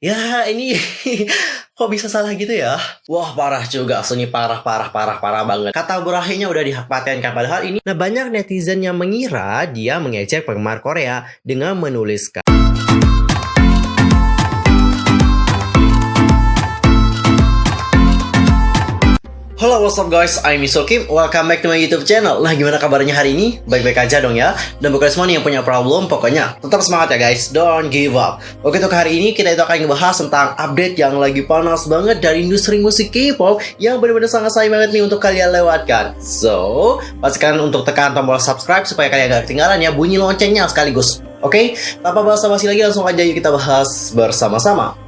Ya, ini kok bisa salah gitu ya? Wah, parah juga. Sunyi parah banget. Kata berakhirnya udah dipatenkan. Padahal ini, nah banyak netizen yang mengira dia mengejek penggemar Korea dengan menuliskan, halo, what's up guys? I'm Miso Kim. Welcome back to my YouTube channel. Nah, gimana kabarnya hari ini? Baik-baik aja dong ya. Dan bukan semua nih yang punya problem, pokoknya tetap semangat ya guys. Don't give up. Oke, untuk hari ini kita itu akan ngebahas tentang update yang lagi panas banget dari industri musik K-pop yang benar-benar sangat sayang banget nih untuk kalian lewatkan. So, pastikan untuk tekan tombol subscribe supaya kalian gak ketinggalan ya bunyi loncengnya sekaligus. Oke, tanpa basa-basi lagi langsung aja yuk kita bahas bersama-sama.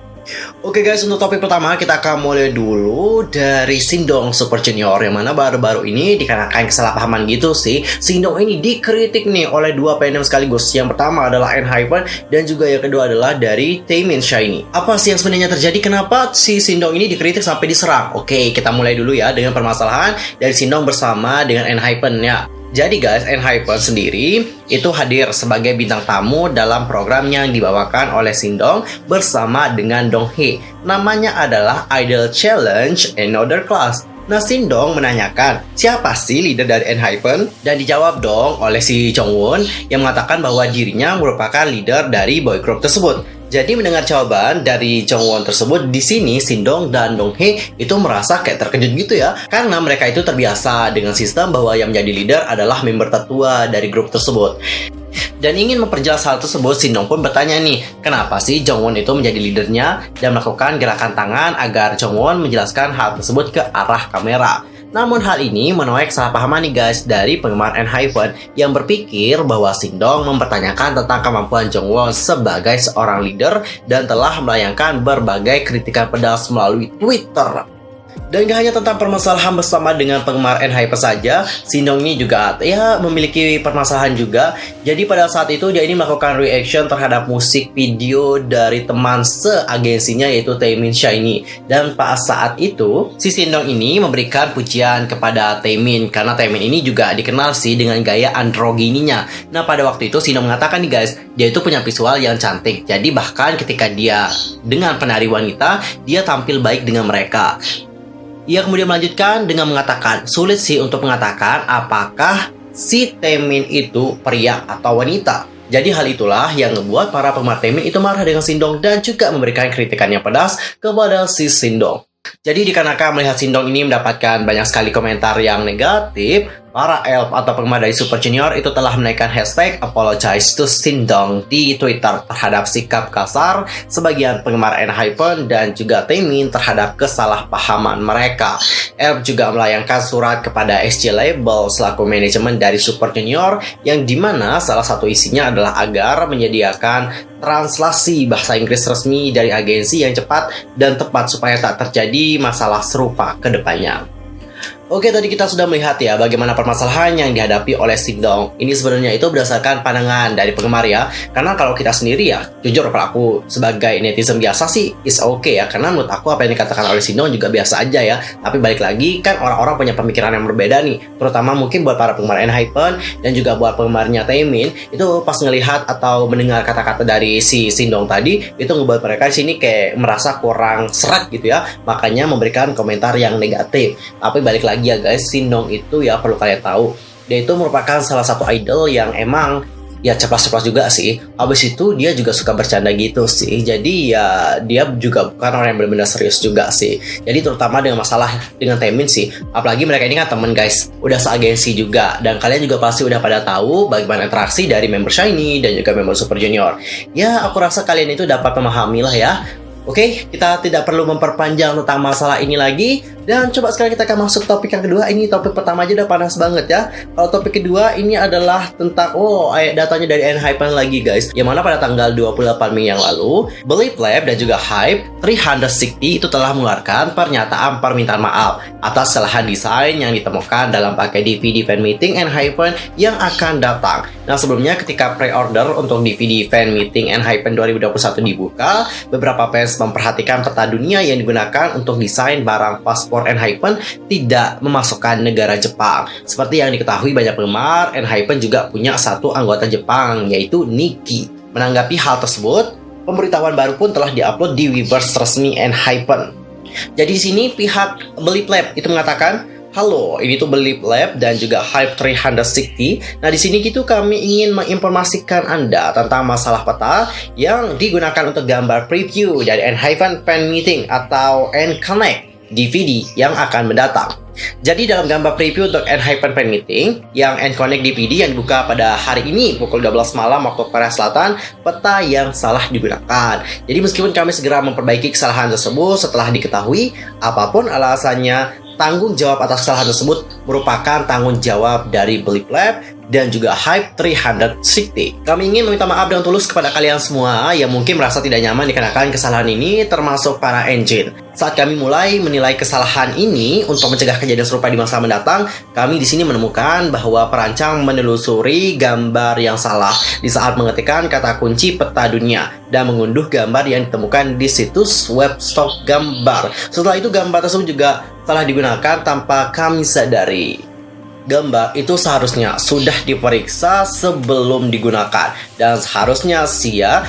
Oke guys, untuk topik pertama kita akan mulai dulu dari Shindong Super Junior, yang mana baru-baru ini dikarenakan kesalahpahaman gitu sih, Shindong ini dikritik nih oleh dua fandom sekaligus. Yang pertama adalah ENHYPEN dan juga yang kedua adalah dari Taemin SHINee. Apa sih yang sebenarnya terjadi? Kenapa si Shindong ini dikritik sampai diserang? Oke, kita mulai dulu ya dengan permasalahan dari Shindong bersama dengan ENHYPEN ya. Jadi guys, ENHYPEN sendiri itu hadir sebagai bintang tamu dalam program yang dibawakan oleh Shindong bersama dengan Donghae. Namanya adalah Idol Challenge Another Class. Nah, Shindong menanyakan, siapa sih leader dari ENHYPEN? Dan dijawab dong oleh si Jongwon yang mengatakan bahwa dirinya merupakan leader dari boy group tersebut. Jadi mendengar jawaban dari Jongwon tersebut, di sini Shindong dan Donghae itu merasa kayak terkejut gitu ya, karena mereka itu terbiasa dengan sistem bahwa yang menjadi leader adalah member tertua dari grup tersebut. Dan ingin memperjelas hal tersebut, Shindong pun bertanya nih, kenapa sih Jongwon itu menjadi leadernya dan melakukan gerakan tangan agar Jongwon menjelaskan hal tersebut ke arah kamera. Namun hal ini menuai kesalahpahaman nih guys dari penggemar ENHYPEN yang berpikir bahwa Shindong mempertanyakan tentang kemampuan Jongwon sebagai seorang leader dan telah melayangkan berbagai kritikan pedas melalui Twitter. Dan gak hanya tentang permasalahan bersama dengan penggemar ENHYPEN saja, Shindong ini juga ya memiliki permasalahan juga. Jadi pada saat itu dia ini melakukan reaction terhadap musik video dari teman seagensinya yaitu Taemin SHINee. Dan pada saat itu si Shindong ini memberikan pujian kepada Taemin karena Taemin ini juga dikenal sih dengan gaya androgininya. Nah, pada waktu itu Shindong mengatakan nih guys, dia itu punya visual yang cantik. Jadi bahkan ketika dia dengan penari wanita, dia tampil baik dengan mereka. Ia kemudian melanjutkan dengan mengatakan, sulit sih untuk mengatakan apakah si Taemin itu pria atau wanita. Jadi hal itulah yang membuat para penggemar Taemin itu marah dengan Shindong dan juga memberikan kritikan yang pedas kepada si Shindong. Jadi dikarenakan melihat Shindong ini mendapatkan banyak sekali komentar yang negatif, para ELF atau penggemar dari Super Junior itu telah menaikkan hashtag apologize to Shindong di Twitter terhadap sikap kasar sebagian penggemar ENHYPEN dan juga Taemin terhadap kesalahpahaman mereka. ELF juga melayangkan surat kepada SJ Label selaku manajemen dari Super Junior yang dimana salah satu isinya adalah agar menyediakan translasi bahasa Inggris resmi dari agensi yang cepat dan tepat supaya tak terjadi masalah serupa ke depannya. Oke, tadi kita sudah melihat ya bagaimana permasalahan yang dihadapi oleh Shindong. Ini sebenarnya itu berdasarkan pandangan dari penggemar ya. Karena kalau kita sendiri ya, jujur kalau aku sebagai netizen biasa sih is okay ya. Karena menurut aku apa yang dikatakan oleh Shindong juga biasa aja ya. Tapi balik lagi kan orang-orang punya pemikiran yang berbeda nih. Terutama mungkin buat para penggemar ENHYPEN dan juga buat penggemarnya Taemin. Itu pas ngelihat atau mendengar kata-kata dari si Shindong tadi, itu ngebuat mereka di sini kayak merasa kurang seret gitu ya. Makanya memberikan komentar yang negatif. Tapi balik lagi ya guys, Shindong itu ya perlu kalian tahu, dia itu merupakan salah satu idol yang emang ya ceplas-ceplas juga sih. Habis itu dia juga suka bercanda gitu sih. Jadi ya dia juga bukan orang yang benar-benar serius juga sih. Jadi terutama dengan masalah dengan Taemin sih. Apalagi mereka ini kan temen guys, udah seagensi juga. Dan kalian juga pasti udah pada tahu bagaimana interaksi dari member SHINee dan juga member Super Junior. Ya aku rasa kalian itu dapat memahami lah ya. Oke, kita tidak perlu memperpanjang tentang masalah ini lagi. Dan coba sekarang kita akan masuk topik yang kedua. Ini topik pertama aja udah panas banget ya. Kalau topik kedua ini adalah tentang datanya dari ENHYPEN lagi guys. Yang mana pada tanggal 28 Mei yang lalu, Believe Lab dan juga HYBE 360 itu telah mengeluarkan pernyataan permintaan maaf atas kesalahan desain yang ditemukan dalam pakai DVD fan meeting ENHYPEN yang akan datang. Nah, sebelumnya ketika pre-order untuk DVD fan meeting ENHYPEN 2021 dibuka, beberapa fans memperhatikan peta dunia yang digunakan untuk desain barang paspor ENHYPEN tidak memasukkan negara Jepang. Seperti yang diketahui banyak penggemar, ENHYPEN juga punya satu anggota Jepang, yaitu Nikki. Menanggapi hal tersebut, pemberitahuan baru pun telah diupload di Weverse resmi ENHYPEN. Jadi di sini pihak Believe Lab itu mengatakan, halo, ini tuh Believe Lab dan juga Hype 360. Nah, di sini gitu kami ingin menginformasikan Anda tentang masalah peta yang digunakan untuk gambar preview dari ENHYPEN Fan Meeting atau ENConnect DVD yang akan mendatang. Jadi dalam gambar preview untuk ENHYPEN Fan Meeting yang ENConnect DVD yang dibuka pada hari ini pukul 12 malam waktu Korea Selatan, peta yang salah digunakan. Jadi meskipun kami segera memperbaiki kesalahan tersebut setelah diketahui apapun alasannya, tanggung jawab atas kesalahan tersebut merupakan tanggung jawab dari Believe Lab dan juga Hype 360. Kami ingin meminta maaf dengan tulus kepada kalian semua yang mungkin merasa tidak nyaman dikarenakan kesalahan ini, termasuk para engine. Saat kami mulai menilai kesalahan ini untuk mencegah kejadian serupa di masa mendatang, kami di sini menemukan bahwa perancang menelusuri gambar yang salah di saat mengetikkan kata kunci peta dunia dan mengunduh gambar yang ditemukan di situs web stok gambar. Setelah itu gambar tersebut juga telah digunakan tanpa kami sadari. Gambar itu seharusnya sudah diperiksa sebelum digunakan dan seharusnya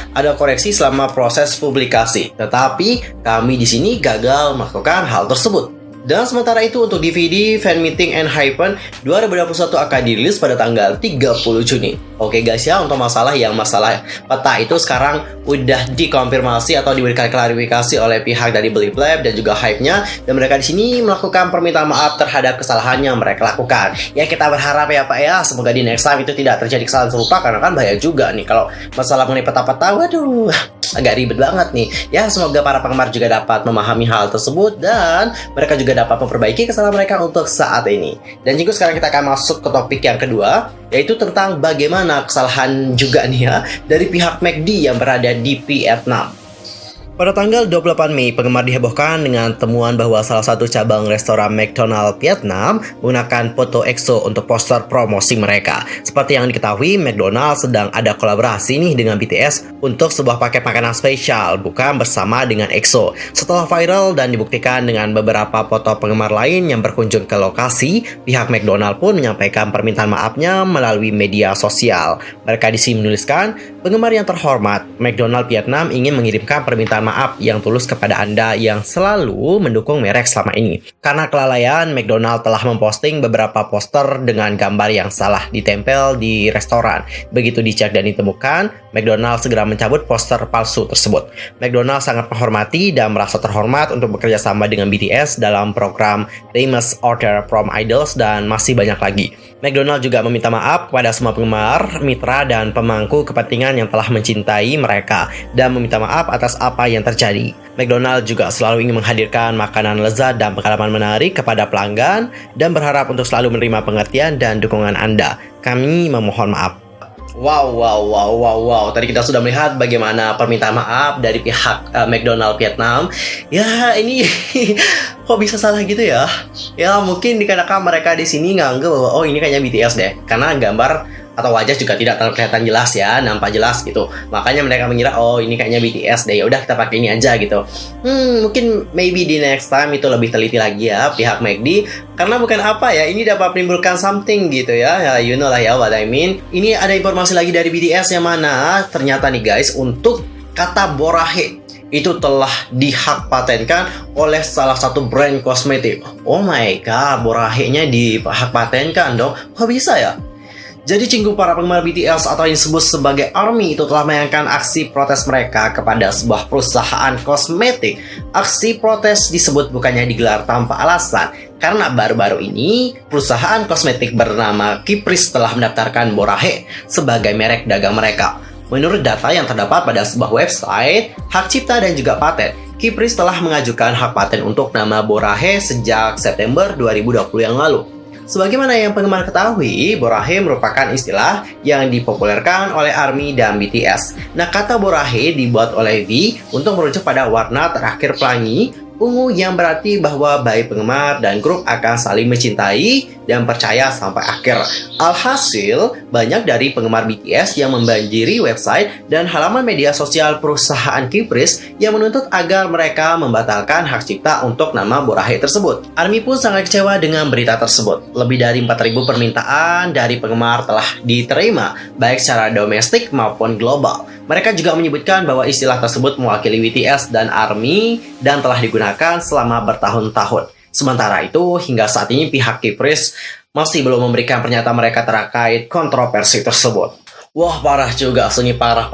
ada koreksi selama proses publikasi. Tetapi kami di sini gagal melakukan hal tersebut. Dan sementara itu untuk DVD Fan Meeting ENHYPEN 2021 akan dirilis pada tanggal 30 Juni. Oke guys ya, untuk masalah peta itu sekarang udah dikonfirmasi atau diberikan klarifikasi oleh pihak dari Believe Lab dan juga Hype-nya, dan mereka di sini melakukan permintaan maaf terhadap kesalahan yang mereka lakukan. Ya kita berharap ya Pak ya, semoga di next time itu tidak terjadi kesalahan serupa, karena kan bahaya juga nih kalau masalah mengenai peta-peta, waduh agak ribet banget nih. Ya semoga para penggemar juga dapat memahami hal tersebut dan mereka juga dapat memperbaiki kesalahan mereka untuk saat ini. Dan juga sekarang kita akan masuk ke topik yang kedua, yaitu tentang bagaimana kesalahan juga nih ya dari pihak McD yang berada di Vietnam. Pada tanggal 28 Mei, penggemar dihebohkan dengan temuan bahwa salah satu cabang restoran McDonald Vietnam menggunakan foto EXO untuk poster promosi mereka. Seperti yang diketahui, McDonald sedang ada kolaborasi nih dengan BTS untuk sebuah paket makanan spesial, bukan bersama dengan EXO. Setelah viral dan dibuktikan dengan beberapa foto penggemar lain yang berkunjung ke lokasi, pihak McDonald pun menyampaikan permintaan maafnya melalui media sosial. Mereka di sini menuliskan, penggemar yang terhormat, McDonald Vietnam ingin mengirimkan permintaan maaf yang tulus kepada Anda yang selalu mendukung merek selama ini. Karena kelalaian, McDonald telah memposting beberapa poster dengan gambar yang salah ditempel di restoran. Begitu dicek dan ditemukan, McDonald segera mencabut poster palsu tersebut. McDonald sangat menghormati dan merasa terhormat untuk bekerja sama dengan BTS dalam program Famous Order from Idols dan masih banyak lagi. McDonald juga meminta maaf kepada semua penggemar, mitra, dan pemangku kepentingan yang telah mencintai mereka dan meminta maaf atas apa yang terjadi. McDonald juga selalu ingin menghadirkan makanan lezat dan pengalaman menarik kepada pelanggan dan berharap untuk selalu menerima pengertian dan dukungan Anda. Kami memohon maaf. Wow. Tadi kita sudah melihat bagaimana permintaan maaf dari pihak McDonald Vietnam. Ya, ini kok bisa salah gitu ya? Ya, mungkin dikarenakan mereka di sini nganggep bahwa oh ini kayaknya BTS deh. Karena gambar atau wajah juga tidak kelihatan jelas ya, nampak jelas gitu. Makanya mereka mengira oh ini kayaknya BTS deh. Ya udah kita pakai ini aja gitu. Mungkin maybe di next time itu lebih teliti lagi ya pihak McD, karena bukan apa ya, ini dapat menimbulkan something gitu ya. Ya you know lah ya what I mean. Ini ada informasi lagi dari BTS yang mana ternyata nih guys, untuk kata borahe itu telah dihak patenkan oleh salah satu brand kosmetik. Oh my god, borahenya dihak patenkan dong. Kok bisa ya? Jadi cinggu para penggemar BTS atau yang disebut sebagai ARMY itu telah melayangkan aksi protes mereka kepada sebuah perusahaan kosmetik. Aksi protes disebut bukannya digelar tanpa alasan, karena baru-baru ini perusahaan kosmetik bernama Kipris telah mendaftarkan borahe sebagai merek dagang mereka. Menurut data yang terdapat pada sebuah website hak cipta dan juga paten, Kipris telah mengajukan hak paten untuk nama borahe sejak September 2020 yang lalu. Sebagaimana yang penggemar ketahui, borahe merupakan istilah yang dipopulerkan oleh ARMY dan BTS. Nah, kata borahe dibuat oleh V untuk merujuk pada warna terakhir pelangi ungu yang berarti bahwa baik penggemar dan grup akan saling mencintai dan percaya sampai akhir. Alhasil, banyak dari penggemar BTS yang membanjiri website dan halaman media sosial perusahaan Kipris yang menuntut agar mereka membatalkan hak cipta untuk nama borahe tersebut. ARMY pun sangat kecewa dengan berita tersebut. Lebih dari 4.000 permintaan dari penggemar telah diterima, baik secara domestik maupun global. Mereka juga menyebutkan bahwa istilah tersebut mewakili BTS dan ARMY dan telah digunakan selama bertahun-tahun. Sementara itu, hingga saat ini pihak Kpris masih belum memberikan pernyataan mereka terkait kontroversi tersebut. Wah, parah juga, aslinya parah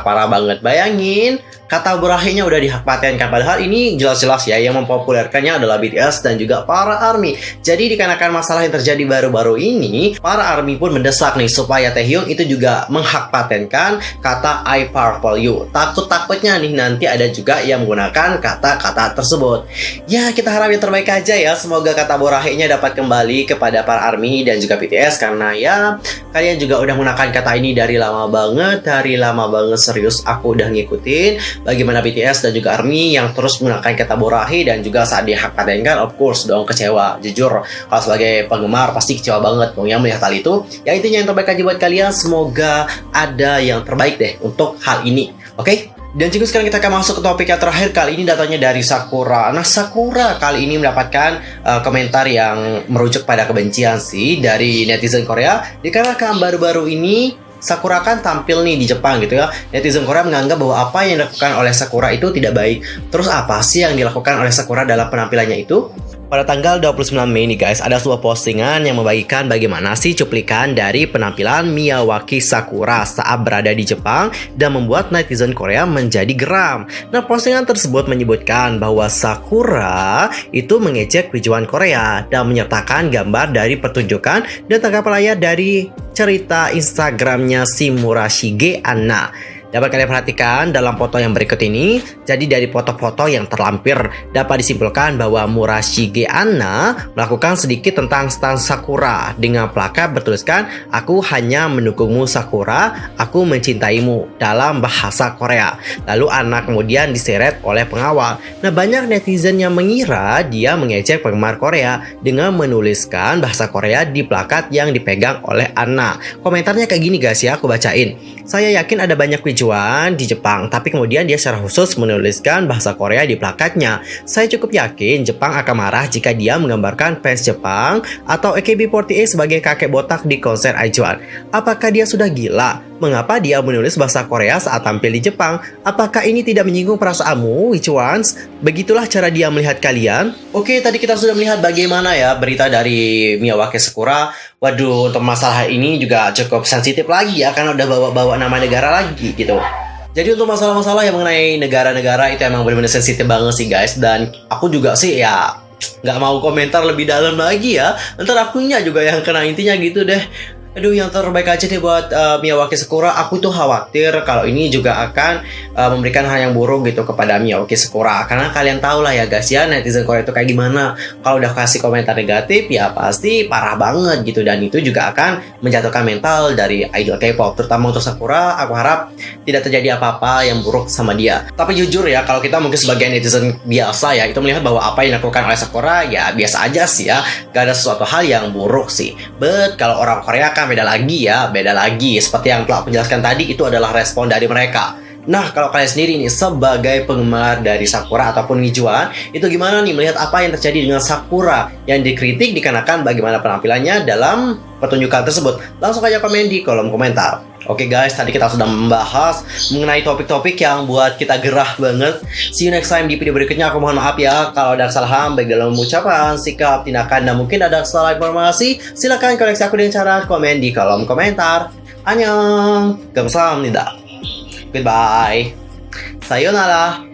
banget. Bayangin, kata berakhirnya udah dihakpatenkan. Padahal ini jelas-jelas ya, yang mempopulerkannya adalah BTS dan juga para ARMY. Jadi dikarenakan masalah yang terjadi baru-baru ini, para ARMY pun mendesak nih supaya Taehyung itu juga menghakpatenkan kata I Purple You. Takut-takutnya nih nanti ada juga yang menggunakan kata-kata tersebut. Ya, kita harap yang terbaik aja ya. Semoga kata berakhirnya dapat kembali kepada para ARMY dan juga BTS, karena ya kalian juga udah menggunakan kata ini dari lama banget serius. Aku udah ngikutin bagaimana BTS dan juga ARMY yang terus menggunakan kata borahi, dan juga saat dihakpatenkan, of course dong kecewa. Jujur, kalau sebagai penggemar pasti kecewa banget dong ya melihat hal itu. Ya intinya yang terbaik aja buat kalian, semoga ada yang terbaik deh untuk hal ini. Oke? Dan juga sekarang kita akan masuk ke topik yang terakhir. Kali ini datanya dari Sakura. Nah, Sakura kali ini mendapatkan komentar yang merujuk pada kebencian sih dari netizen Korea. Dikarenakan baru-baru ini Sakura kan tampil nih di Jepang gitu ya. Netizen Korea menganggap bahwa apa yang dilakukan oleh Sakura itu tidak baik. Terus apa sih yang dilakukan oleh Sakura dalam penampilannya itu? Pada tanggal 29 Mei nih guys, ada sebuah postingan yang membagikan bagaimana sih cuplikan dari penampilan Miyawaki Sakura saat berada di Jepang dan membuat netizen Korea menjadi geram. Nah, postingan tersebut menyebutkan bahwa Sakura itu mengejek tujuan Korea dan menyertakan gambar dari pertunjukan dan tanggapan layar dari cerita Instagramnya si Murashige Anna. Dapat kalian perhatikan dalam foto yang berikut ini. Jadi dari foto-foto yang terlampir dapat disimpulkan bahwa Murashige Anna melakukan sedikit tentang stan Sakura dengan plakat bertuliskan "Aku hanya mendukungmu Sakura, aku mencintaimu" dalam bahasa Korea. Lalu Anna kemudian diseret oleh pengawal. Nah, banyak netizen yang mengira dia mengejek penggemar Korea dengan menuliskan bahasa Korea di plakat yang dipegang oleh Anna. Komentarnya kayak gini guys ya, aku bacain. Saya yakin ada banyak tujuan di Jepang, tapi kemudian dia secara khusus menuliskan bahasa Korea di plakatnya. Saya cukup yakin Jepang akan marah jika dia menggambarkan fans Jepang atau AKB48 sebagai kakek botak di konser IZ*ONE. Apakah dia sudah gila? Mengapa dia menulis bahasa Korea saat tampil di Jepang? Apakah ini tidak menyinggung perasaanmu, Ichwans? Begitulah cara dia melihat kalian. Oke, tadi kita sudah melihat bagaimana ya berita dari Miyawaki Sakura. Waduh, untuk masalah ini juga cukup sensitif lagi ya, karena udah bawa-bawa nama negara lagi gitu. Jadi untuk masalah-masalah yang mengenai negara-negara itu emang benar-benar sensitif banget sih guys. Dan aku juga sih ya nggak mau komentar lebih dalam lagi ya. Ntar akunya juga yang kena, intinya gitu deh. Aduh, yang terbaik aja deh buat Miyawaki Sakura. Aku tuh khawatir kalau ini juga akan memberikan hal yang buruk gitu kepada Miyawaki Sakura. Karena kalian tahu lah ya guys ya, netizen Korea itu kayak gimana. Kalau udah kasih komentar negatif ya pasti parah banget gitu. Dan itu juga akan menjatuhkan mental dari idol K-pop. Terutama untuk Sakura, aku harap tidak terjadi apa-apa yang buruk sama dia. Tapi jujur ya, kalau kita mungkin sebagai netizen biasa ya, itu melihat bahwa apa yang dilakukan oleh Sakura ya biasa aja sih ya. Gak ada sesuatu hal yang buruk sih. But kalau orang Korea kan beda lagi ya, beda lagi. Seperti yang telah aku jelaskan tadi, itu adalah respon dari mereka. Nah, kalau kalian sendiri nih sebagai penggemar dari Sakura ataupun IZ*ONE, itu gimana nih melihat apa yang terjadi dengan Sakura yang dikritik dikarenakan bagaimana penampilannya dalam pertunjukan tersebut? Langsung aja komen di kolom komentar. Oke guys, tadi kita sudah membahas mengenai topik-topik yang buat kita gerah banget. See you next time di video berikutnya. Aku mohon maaf ya kalau ada kesalahan baik dalam ucapan, sikap, tindakan, dan mungkin ada salah informasi. Silahkan koreksi aku dengan cara komen di kolom komentar. Annyeong, 감사합니다. Goodbye. Sayonara.